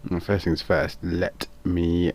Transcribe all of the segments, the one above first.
Well, first things first, let me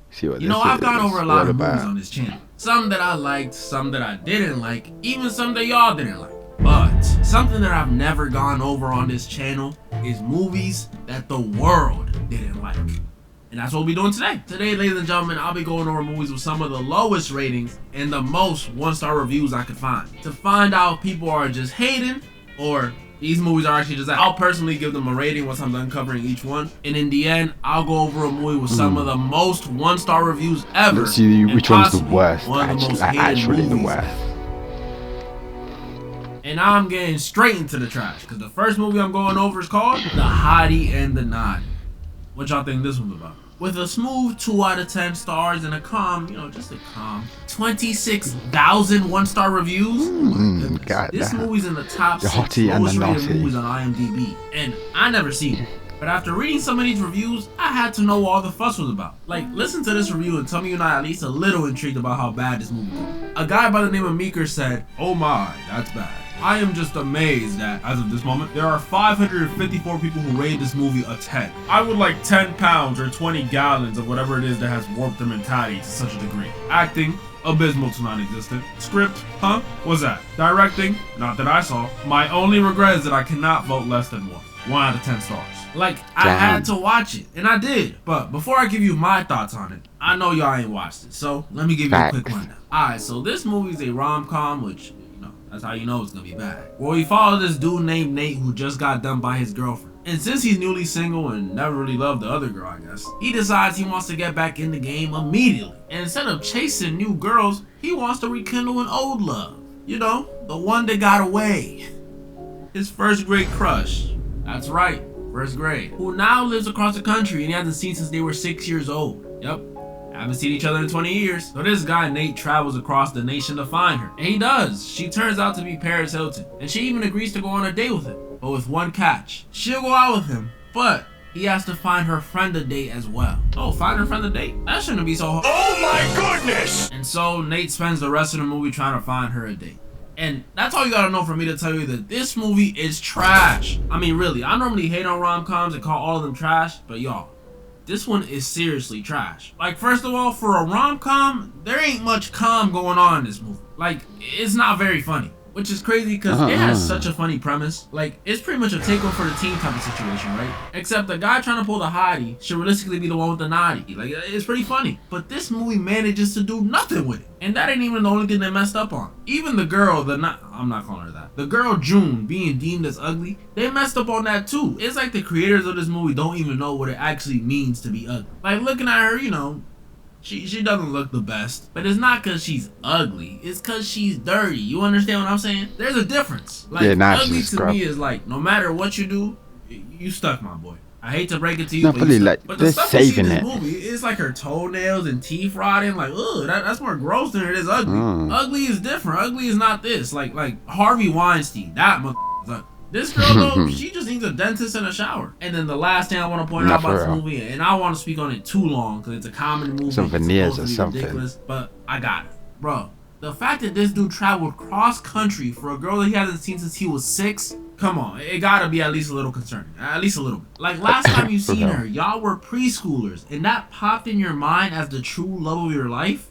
see what You this know, is I've gone over a lot all of movies about. on this channel. Some that I liked, some that I didn't like, even some that y'all didn't like. But something that I've never gone over on this channel is movies that the world didn't like. And that's what we'll be doing today. Today, ladies and gentlemen, I'll be going over movies with some of the lowest ratings and the most one-star reviews I could find. To find out if people are just hating or these movies are actually just that. I'll personally give them a rating once I'm done covering each one. And in the end, I'll go over a movie with some of the most one-star reviews ever. Let's see which one's the worst. One of the most hated Actually the movies worst. ever. And I'm getting straight into the trash, because the first movie I'm going over is called The Hottie and the Naughty. What y'all think this one's about? With a smooth 2 out of 10 stars and a calm, just a calm 26,000 one-star reviews. God This damn. movie's in the top The 6 Hottie and the lowest rated Naughty. movies on IMDb, and I never seen it. But after reading some of these reviews, I had to know what all the fuss was about. Like, listen to this review and tell me you're not at least a little intrigued about how bad this movie is. A guy by the name of Meeker said, "Oh my, that's bad. I am just amazed that, as of this moment, there are 554 people who rated this movie a 10. I would like 10 pounds or 20 gallons of whatever it is that has warped their mentality to such a degree. Acting, abysmal to non-existent. Script, huh? What's that? Directing, not that I saw. My only regret is that I cannot vote less than 1. 1 out of 10 stars. Like, I had to watch it, and I did. But before I give you my thoughts on it, I know y'all ain't watched it, so let me give you a quick rundown. Alright, so this movie is a rom-com, which, that's how you know it's gonna be bad. Well, we follow this dude named Nate who just got dumped by his girlfriend. And since he's newly single and never really loved the other girl, I guess, he decides he wants to get back in the game immediately. And instead of chasing new girls, he wants to rekindle an old love. You know, the one that got away. His first grade crush. That's right, first grade. Who now lives across the country and he hasn't seen since they were 6 years old. Yep. Haven't seen each other in 20 years. So this guy, Nate, travels across the nation to find her. And he does. She turns out to be Paris Hilton. And she even agrees to go on a date with him. But with one catch. She'll go out with him, but he has to find her friend a date as well. Oh, find her friend a date? That shouldn't be so hard. Oh my goodness! And so Nate spends the rest of the movie trying to find her a date. And that's all you gotta know for me to tell you that this movie is trash. I mean, really, I normally hate on rom-coms and call all of them trash, but y'all, this one is seriously trash. Like, first of all, for a rom-com, there ain't much calm going on in this movie. Like, it's not very funny. Which is crazy because it has such a funny premise. Like, it's pretty much a take one for the team type of situation, right? Except the guy trying to pull the hottie should realistically be the one with the naughty. Like, it's pretty funny. But this movie manages to do nothing with it. And that ain't even the only thing they messed up on. Even the girl, I'm not calling her that. The girl June being deemed as ugly, they messed up on that too. It's like the creators of this movie don't even know what it actually means to be ugly. Like, looking at her, she doesn't look the best, but it's not because she's ugly. It's because she's dirty. You understand what I'm saying? There's a difference. Like, ugly to me is like, no matter what you do, you stuck, my boy. I hate to break it to you, Not really, like, but they're the stuff we see in saving this it. movie, it's like her toenails and teeth rotting. Like, ugh, that's more gross than it is ugly. Ugly is different. Ugly is not this. Like Harvey Weinstein, that motherfucker's ugly. This girl, though, she just needs a dentist and a shower. And then the last thing I want to point out about this movie, and I want to speak on it too long because it's a comedy movie. Some veneers or it's something. ridiculous, but I got it. Bro, the fact that this dude traveled cross country for a girl that he hasn't seen since he was 6, come on, it gotta be at least a little concerning. At least a little bit. Like, last time you seen her, y'all were preschoolers, and that popped in your mind as the true love of your life?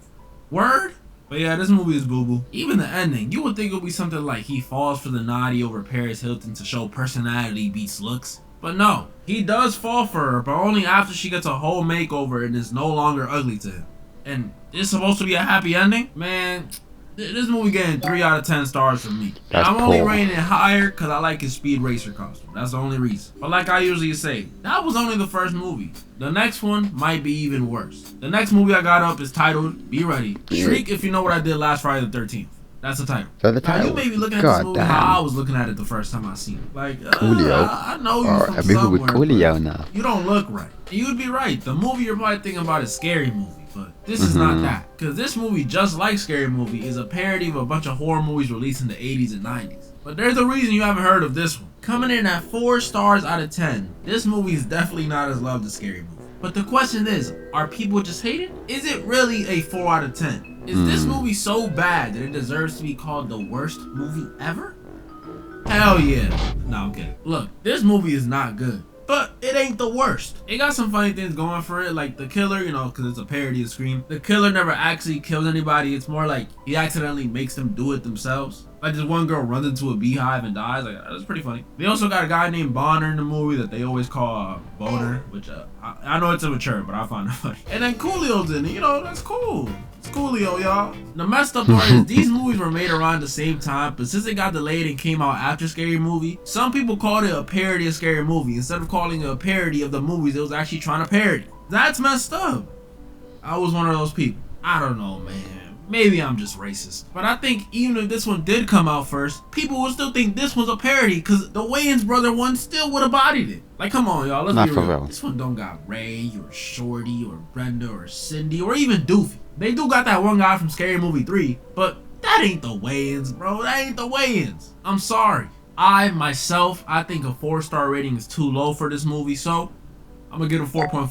Word? But yeah, this movie is boo-boo. Even the ending, you would think it would be something like he falls for the naughty over Paris Hilton to show personality beats looks. But no, he does fall for her, but only after she gets a whole makeover and is no longer ugly to him. And it's supposed to be a happy ending? Man, this movie getting 3 out of 10 stars from me. And I'm only rating it higher because I like his Speed Racer costume. That's the only reason. But like I usually say, that was only the first movie. The next one might be even worse. The next movie I got up is titled, be ready, Shriek If You Know What I Did Last Friday the 13th. That's the title. So the title. Now, you may be looking at this movie how I was looking at it the first time I seen it. Like, Coolio. I know you from A movie with somewhere, Coolio now. you don't look right. And you'd be right. The movie you're probably thinking about is Scary Movie. But this is not that. Because this movie, just like Scary Movie, is a parody of a bunch of horror movies released in the 80s and 90s. But there's a reason you haven't heard of this one. Coming in at 4 stars out of 10, this movie is definitely not as loved as Scary Movie. But the question is, are people just hating? Is it really a 4 out of 10? Is this movie so bad that it deserves to be called the worst movie ever? Hell yeah. No, I'm kidding. Look, this movie is not good. But it it ain't the worst. It got some funny things going for it, like the killer, you know, because it's a parody of Scream. The killer never actually kills anybody. It's more like he accidentally makes them do it themselves. Like this one girl runs into a beehive and dies. Like, that's pretty funny. They also got a guy named Bonner in the movie that they always call Boner, which I know it's immature, but I find it funny. And then Coolio's in it. You know, that's cool. It's Coolio, y'all. The messed up part is these movies were made around the same time, but since it got delayed and came out after Scary Movie, some people called it a parody of Scary Movie instead of calling it a parody of the movies it was actually trying to parody. That's messed up. I was one of those people. I don't know, man. Maybe I'm just racist. But I think even if this one did come out first, people would still think this one's a parody because the Wayans brother one still would have bodied it. Like, come on, y'all. Let's be real. This one don't got Ray or Shorty or Brenda or Cindy or even Doofy. They do got that one guy from Scary Movie 3, but that ain't the Wayans, bro. That ain't the Wayans. I'm sorry. I think a 4-star rating is too low for this movie, so I'm gonna give it a 4.5.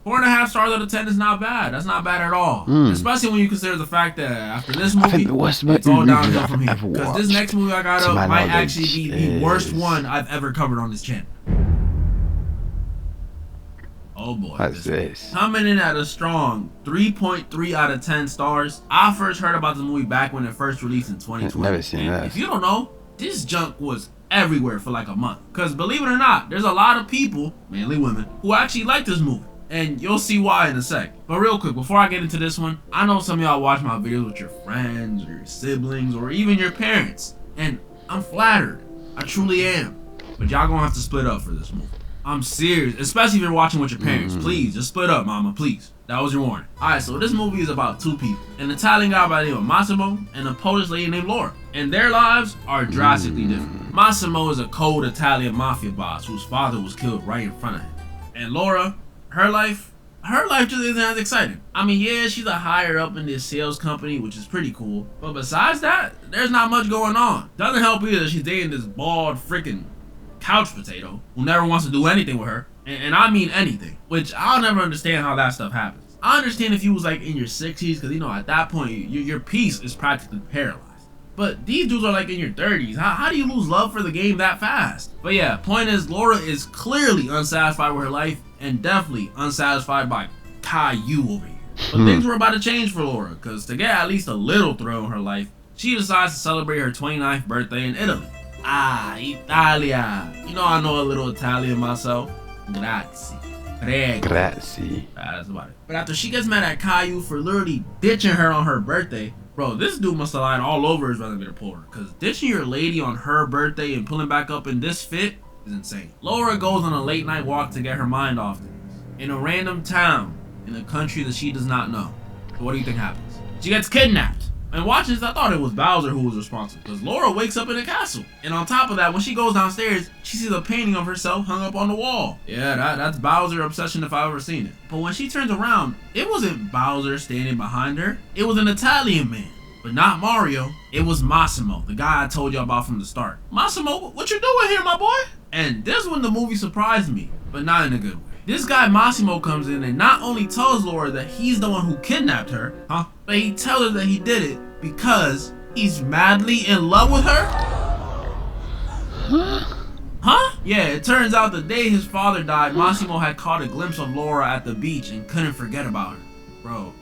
4.5 stars out of 10 is not bad. That's not bad at all. Especially when you consider the fact that after this movie, it's all downhill from here. Because this next movie I got up might actually be the worst one I've ever covered on this channel. Oh boy. What's this? Coming in at a strong 3.3 out of 10 stars. I first heard about this movie back when it first released in 2020. Never seen that. If you don't know, this junk was everywhere for like a month. Because believe it or not, there's a lot of people, mainly women, who actually like this movie. And you'll see why in a sec. But real quick, before I get into this one, I know some of y'all watch my videos with your friends or your siblings or even your parents. And I'm flattered. I truly am. But y'all gonna have to split up for this movie. I'm serious, especially if you're watching with your parents. Please, just split up, mama, please. That was your warning. Alright, so this movie is about two people. An Italian guy by the name of Massimo and a Polish lady named Laura. And their lives are drastically different. Massimo is a cold Italian mafia boss whose father was killed right in front of him. And Laura, her life just isn't as exciting. I mean, yeah, she's a higher up in this sales company, which is pretty cool. But besides that, there's not much going on. Doesn't help either she's dating this bald freaking couch potato who never wants to do anything with her. And I mean anything. Which I'll never understand how that stuff happens. I understand if you was like in your 60s, because you know, at that point, your piece is practically paralyzed. But these dudes are like in your 30s. How do you lose love for the game that fast? But yeah, point is, Laura is clearly unsatisfied with her life and definitely unsatisfied by Caillou over here. But things were about to change for Laura, because to get at least a little thrill in her life, she decides to celebrate her 29th birthday in Italy. Ah, Italia. You know I know a little Italian myself. Grazie. Prego. Grazie. That's about it. But after she gets mad at Caillou for literally ditching her on her birthday, bro, this dude must have lied all over his resume reporter. Because ditching your lady on her birthday and pulling back up in this fit is insane. Laura goes on a late night walk to get her mind off things. In a random town in a country that she does not know. So what do you think happens? She gets kidnapped. And watching this, I thought it was Bowser who was responsible. Because Laura wakes up in a castle. And on top of that, when she goes downstairs, she sees a painting of herself hung up on the wall. Yeah, that's Bowser obsession if I've ever seen it. But when she turns around, it wasn't Bowser standing behind her. It was an Italian man. But not Mario. It was Massimo, the guy I told you about from the start. Massimo, what you doing here, my boy? And this one, the movie surprised me, but not in a good way. This guy Massimo comes in and not only tells Laura that he's the one who kidnapped her, but he tells her that he did it because he's madly in love with her? Yeah, it turns out the day his father died, Massimo had caught a glimpse of Laura at the beach and couldn't forget about her. Bro,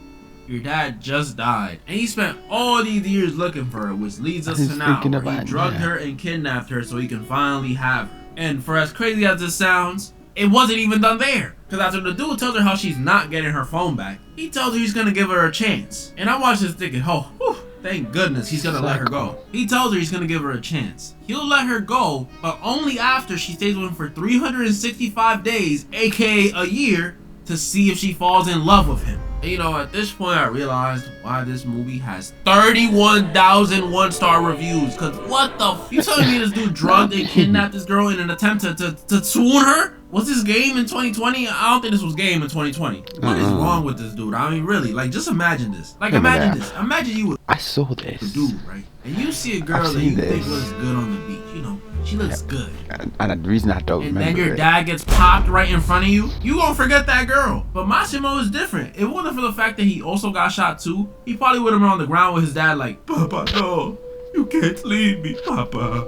your dad just died, and he spent all these years looking for her, which leads us to now, where he drugged her and kidnapped her so he can finally have her. And for as crazy as this sounds, it wasn't even done there. Because after the dude tells her how she's not getting her phone back, he tells her he's gonna give her a chance. And I watched this thinking, oh, whew, thank goodness he's gonna let her go. He tells her he's gonna give her a chance. He'll let her go, but only after she stays with him for 365 days, aka a year, to see if she falls in love with him. And you know, at this point I realized why this movie has 31,000 1-star reviews. Cause what the you telling me this dude drugged and kidnapped this girl in an attempt to swoon her? Was this game in 2020? I don't think this was game in 2020. What is wrong with this dude? I mean, really, like, just imagine this. Like, imagine this. Imagine you. I saw this. The dude, right? And you see a girl that you think looks good on the beach. You know, she looks good. And the reason I don't remember and then your dad gets popped right in front of you, you gonna forget that girl. But Massimo is different. If it wasn't for the fact that he also got shot too, he probably would have been on the ground with his dad like, Papa, no, you can't leave me, Papa.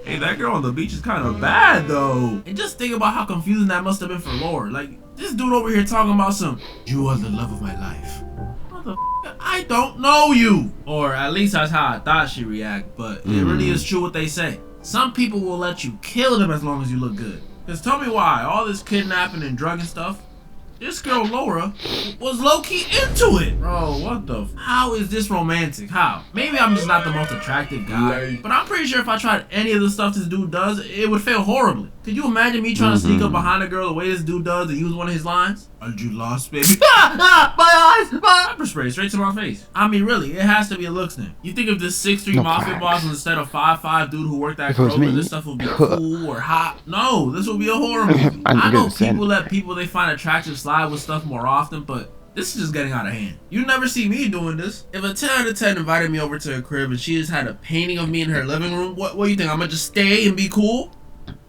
Hey, that girl on the beach is kind of bad though. And just think about how confusing that must have been for Laura. Like, this dude over here talking about some, you are the love of my life. Motherfucker, I don't know you. Or at least that's how I thought she'd react, but it really is true what they say. Some people will let you kill them as long as you look good. Cause tell me why, all this kidnapping and drugging stuff, this girl Laura was low-key into it. Bro, what the how is this romantic? How? Maybe I'm just not the most attractive guy, but I'm pretty sure if I tried any of the stuff this dude does, it would fail horribly. Could you imagine me trying to sneak up behind a girl the way this dude does and use one of his lines? Aren't you lost, baby? My eyes! Pepper spray straight to my face. I mean, really, it has to be a looks thing. You think if this 6'3" mafia boss was instead of 5'5" dude who worked at Kroger, this stuff would be cool or hot? No, this would be a horror movie. I know people let people they find attractive slide with stuff more often, but this is just getting out of hand. You never see me doing this. If a 10 out of 10 invited me over to her crib and she just had a painting of me in her living room, what do you think? I'm gonna just stay and be cool?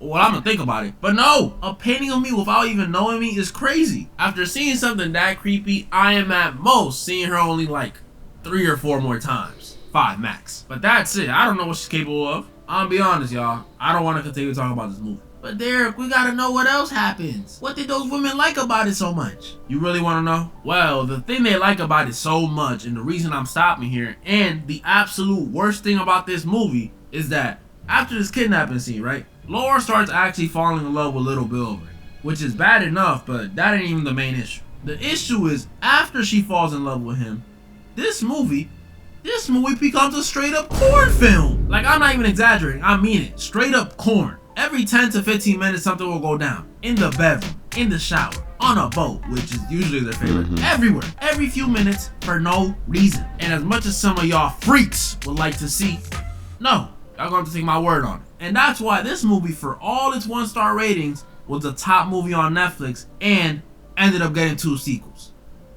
Well, I'm gonna think about it. But no, a painting of me without even knowing me is crazy. After seeing something that creepy, I am at most seeing her only like 3 or 4 more times. 5 max. But that's it. I don't know what she's capable of. I'm gonna be honest, y'all. I don't want to continue talking about this movie. But Derek, we gotta know what else happens. What did those women like about it so much? You really wanna know? Well, the thing they like about it so much, and the reason I'm stopping here, and the absolute worst thing about this movie, is that after this kidnapping scene, right? Laura starts actually falling in love with Little Bill, which is bad enough, but that ain't even the main issue. The issue is after she falls in love with him, this movie becomes a straight up corn film. Like, I'm not even exaggerating, I mean it. Straight up corn. Every 10 to 15 minutes something will go down. In the bedroom, in the shower, on a boat, which is usually their favorite. Everywhere, every few minutes for no reason. And as much as some of y'all freaks would like to see, no, y'all gonna have to take my word on it. And that's why this movie, for all its 1-star ratings, was the top movie on Netflix and ended up getting 2 sequels.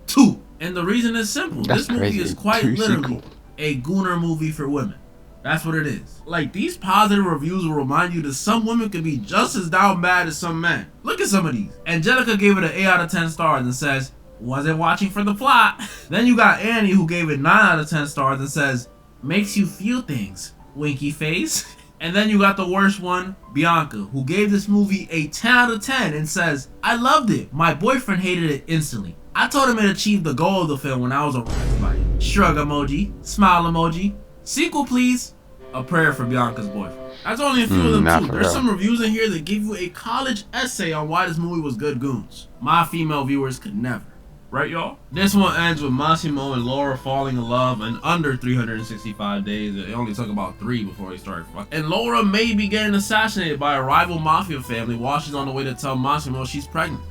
2. And the reason is simple. That's this movie crazy. is quite 2 literally sequels. a gooner movie for women. That's what it is. Like, these positive reviews will remind you that some women can be just as down bad as some men. Look at some of these. Angelica gave it an 8 out of 10 stars and says, wasn't watching for the plot. Then you got Annie who gave it 9 out of 10 stars and says, makes you feel things, winky face. And then you got the worst one, Bianca, who gave this movie a 10 out of 10 and says, I loved it. My boyfriend hated it instantly. I told him it achieved the goal of the film when I was aroused by it. Shrug emoji, smile emoji. Sequel, please. A prayer for Bianca's boyfriend. That's only a few of them too. There's some reviews in here that give you a college essay on why this movie was good goons. My female viewers could never. Right, y'all? This one ends with Massimo and Laura falling in love in under 365 days. It only took about 3 before they started fucking. And Laura may be getting assassinated by a rival mafia family while she's on the way to tell Massimo she's pregnant.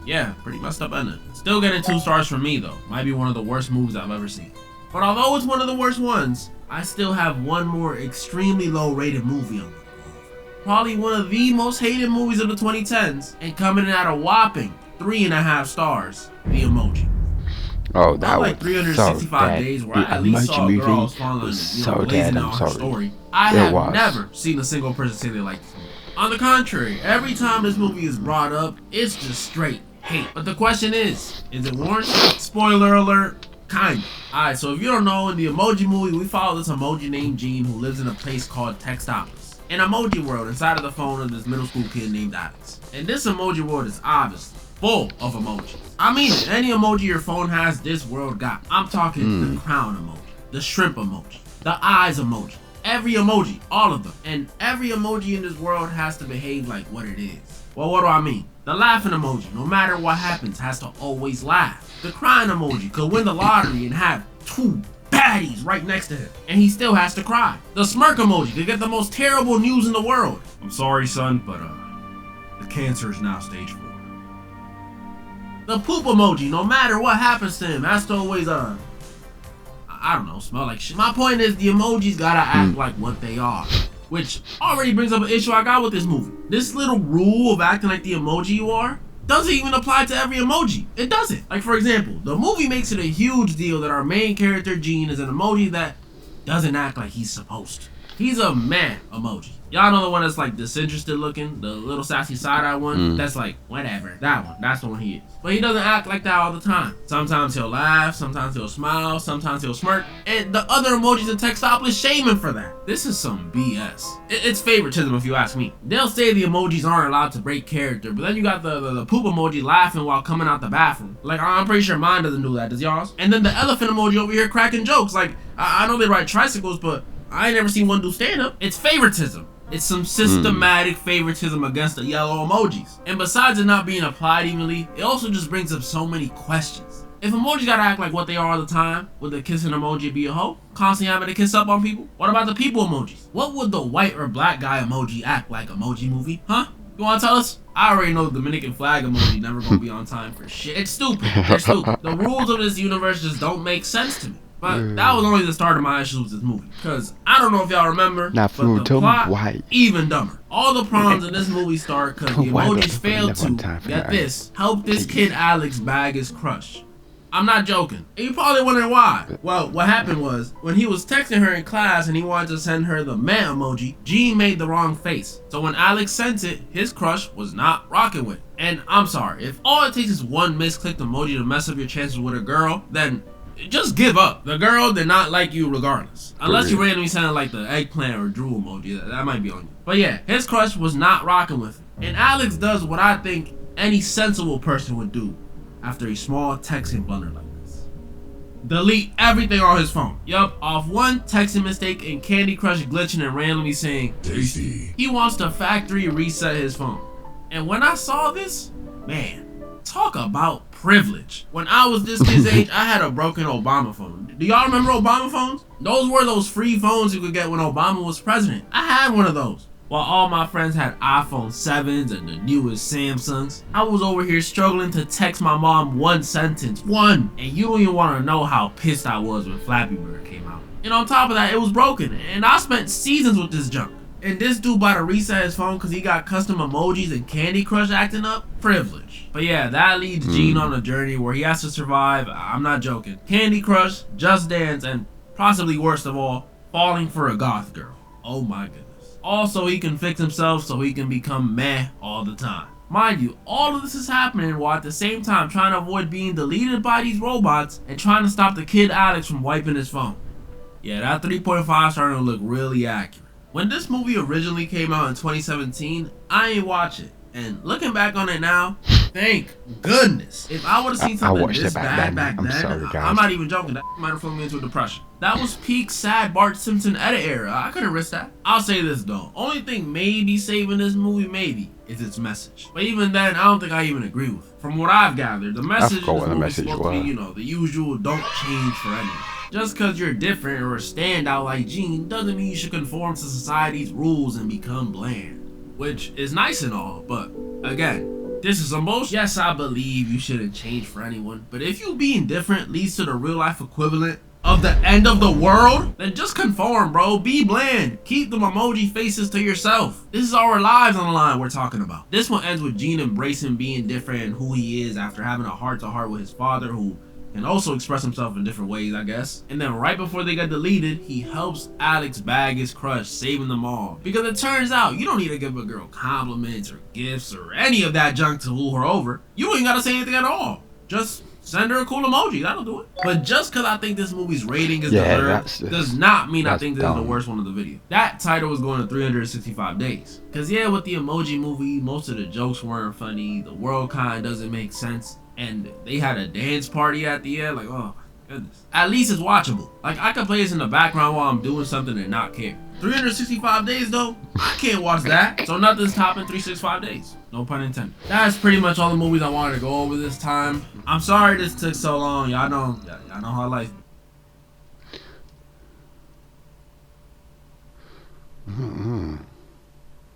Yeah, pretty messed up ending. Still getting 2 stars from me though. Might be one of the worst movies I've ever seen. But although it's one of the worst ones, I still have one more extremely low rated movie on it. Probably one of the most hated movies of the 2010s, and coming in at a whopping 3.5 stars, The Emoji. Oh, that was like 365 days where I at least saw girls falling blazing out her story. I have never seen a single person say they liked this movie. On the contrary, every time this movie is brought up, it's just straight hate. But the question is it warranted? Spoiler alert. Kinda. Alright, so if you don't know, in the Emoji movie, we follow this emoji named Gene who lives in a place called Textopolis, an emoji world inside of the phone of this middle school kid named Alex. And this emoji world is obviously full of emojis. I mean, any emoji your phone has, this world got. I'm talking the crown emoji, the shrimp emoji, the eyes emoji, every emoji, all of them. And every emoji in this world has to behave like what it is. Well, what do I mean? The laughing emoji, no matter what happens, has to always laugh. The crying emoji could win the lottery and have 2 baddies right next to him, and he still has to cry. The smirk emoji could get the most terrible news in the world. I'm sorry, son, but the cancer is now stage 4. The poop emoji, no matter what happens to him, has to always I don't know, smell like shit. My point is, the emojis gotta act like what they are. Which already brings up an issue I got with this movie. This little rule of acting like the emoji you are doesn't even apply to every emoji. It doesn't. Like, for example, the movie makes it a huge deal that our main character, Gene, is an emoji that doesn't act like he's supposed to. He's a man emoji. Y'all know the one that's like disinterested looking, the little sassy side-eye one? That's like, whatever, that one, that's the one he is. But he doesn't act like that all the time. Sometimes he'll laugh, sometimes he'll smile, sometimes he'll smirk, and the other emojis in Textopolis shame him for that. This is some BS. It's favoritism if you ask me. They'll say the emojis aren't allowed to break character, but then you got the poop emoji laughing while coming out the bathroom. Like, I'm pretty sure mine doesn't do that, does y'all's? And then the elephant emoji over here cracking jokes. Like, I know they ride tricycles, but I ain't never seen one do stand-up. It's favoritism. It's some systematic favoritism against the yellow emojis. And besides it not being applied evenly, it also just brings up so many questions. If emojis gotta act like what they are all the time, would the kissing emoji be a hoe? Constantly having to kiss up on people? What about the people emojis? What would the white or black guy emoji act like? Emoji movie? Huh? You wanna tell us? I already know the Dominican flag emoji never gonna be on time for shit. It's stupid. It's stupid. The rules of this universe just don't make sense to me. But that was only the start of my issues with this movie. Because I don't know if y'all remember, but the plot, white. Even dumber. All the problems in this movie start because the emojis failed to, get this, help this kid Alex bag his crush. I'm not joking. And you probably wondering why. Well, what happened was, when he was texting her in class and he wanted to send her the meh emoji, Gene made the wrong face. So when Alex sent it, his crush was not rocking with it. And I'm sorry, if all it takes is one misclicked emoji to mess up your chances with a girl, then just give up. The girl did not like you regardless. Unless you randomly send like the eggplant or drool emoji, that might be on you. But yeah, his crush was not rocking with him. And Alex does what I think any sensible person would do after a small texting blunder like this. Delete everything on his phone. Yup, off one texting mistake and Candy Crush glitching and randomly saying, tasty. He wants to factory reset his phone. And when I saw this, man, talk about privilege. When I was this kid's age, I had a broken Obama phone. Do y'all remember Obama phones? Those were those free phones you could get when Obama was president. I had one of those. While all my friends had iPhone 7s and the newest Samsungs, I was over here struggling to text my mom one sentence. One! And you don't even want to know how pissed I was when Flappy Bird came out. And on top of that, it was broken. And I spent seasons with this junk. And this dude about to reset his phone because he got custom emojis and Candy Crush acting up? Privilege. But yeah, that leads Gene on a journey where he has to survive, I'm not joking, Candy Crush, Just Dance, and possibly worst of all, falling for a goth girl. Oh my goodness. Also, he can fix himself so he can become meh all the time. Mind you, all of this is happening while at the same time trying to avoid being deleted by these robots and trying to stop the kid Alex from wiping his phone. Yeah, that 3.5 starting to look really accurate. When this movie originally came out in 2017, I ain't watch it. And looking back on it now, thank goodness. If I would have seen something this bad back then, I'm not even joking, that might have thrown me into a depression. That was peak sad Bart Simpson edit era. I couldn't risk that. I'll say this though, only thing maybe saving this movie maybe is its message. But even then, I don't think I even agree with it. From what I've gathered, the message in this movie is supposed to be, you know, the usual don't change for anyone. Just because you're different or a standout like Gene doesn't mean you should conform to society's rules and become bland. Which is nice and all, but again, this is some bullshit. Yes, I believe you shouldn't change for anyone, but if you being different leads to the real life equivalent of the end of the world, then just conform, bro. Be bland. Keep them emoji faces to yourself. This is our lives on the line we're talking about. This one ends with Gene embracing being different and who he is after having a heart-to-heart with his father, who can also express himself in different ways, I guess. And then right before they get deleted, he helps Alex bag his crush, saving them all. Because it turns out, you don't need to give a girl compliments or gifts or any of that junk to woo her over. You ain't gotta say anything at all. Just send her a cool emoji, that'll do it. But just because I think this movie's rating is deserved does not mean I think this is the worst one of the video. That title was going to 365 days. Because yeah, with the Emoji Movie, most of the jokes weren't funny, the world kind of doesn't make sense, and they had a dance party at the end, like, oh my goodness. At least it's watchable. Like, I can play this in the background while I'm doing something and not care. 365 days though, I can't watch that. So nothing's topping 365 days. No pun intended. That's pretty much all the movies I wanted to go over this time. I'm sorry this took so long. Y'all know how life is.